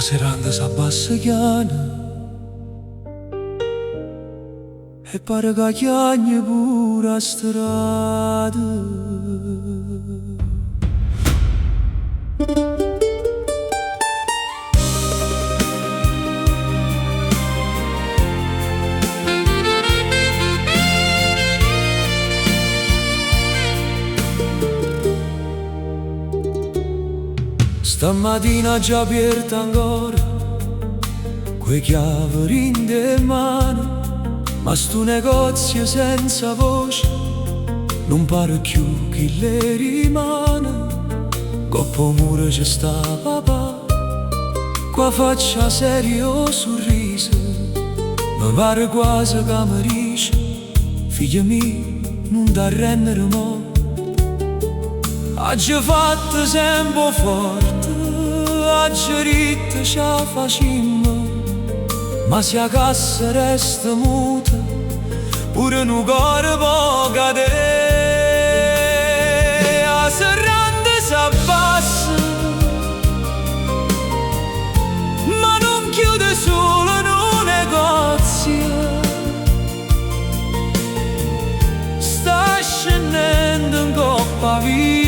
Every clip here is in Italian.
La seranda s'abbassa chiana e pare che chiagni pure a strada. Stamattina già aperta ancora quei chiavi in de mano, ma sto negozio senza voce non pare più chi le rimane. Coppo muro c'è sta papà, qua faccia serio sorriso, mi pare quasi che mi dice: figlia mia, non t'arrendere mo'. Oggi fatto sempre forte, oggi ritta ce la facimmo, ma se a cassa resta muta, pure un cuore può cadere. A serranda s'abbassa, ma non chiude solo in un negozio, sta scendendo in coppa vita.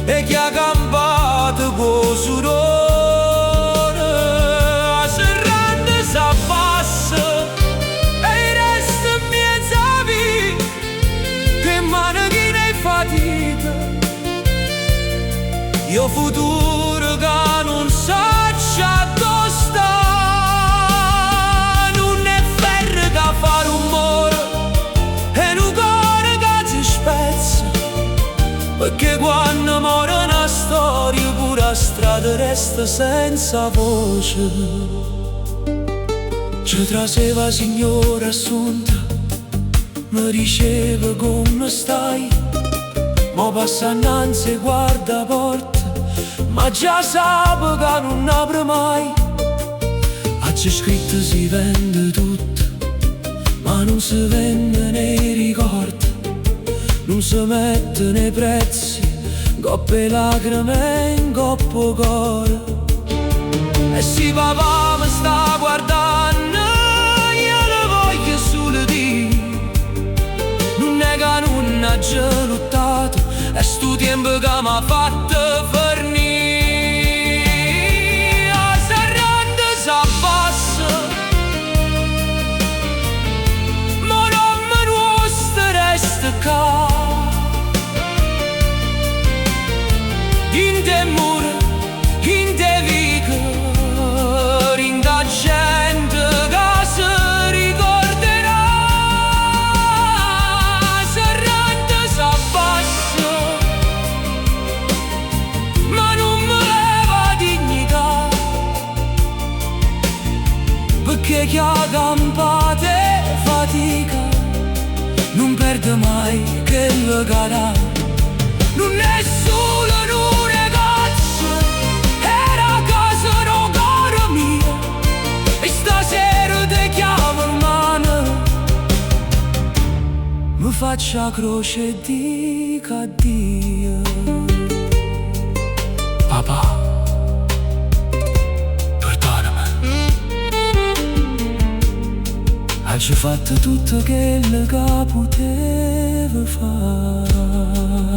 E chi ha campato con sudore, a serranda s'abbassa e resta in mezzo a vita, che manichina e fatica. Io futuro che non saccia dove sta, non è ferro che fa rumore e un cuore che si spezza, perché quando muore una storia pure la strada resta senza voce. Ci traseva signora assunta, mi diceva come stai, ma passa innanzi e guarda porta, ma già sa che non apre mai. Oggi scritto si vende tutto, ma non si vende nei ricordi, non si mette nei prezzi, coppe lacrime in coppo cuore. E se papà mi sta guardando, io le voglio solo dire: non è che non ha già lottato, è sto tempo che mi ha fatto fornire. A serranda s'abbassa, ma non me nostra resta qua. In te mura, in te vigore, in da gente che si ricorderà. Serranda s'abbassa, ma non mi leva dignità, perché chi ha campato e fatica non perde mai che lo cadà. Non è solo un negozio, era casa no cara mia, e stasera te chiamo in mano, mi faccia la croce e dica addio. Papà, perdonami, hai fatto tutto quello che potevo fare.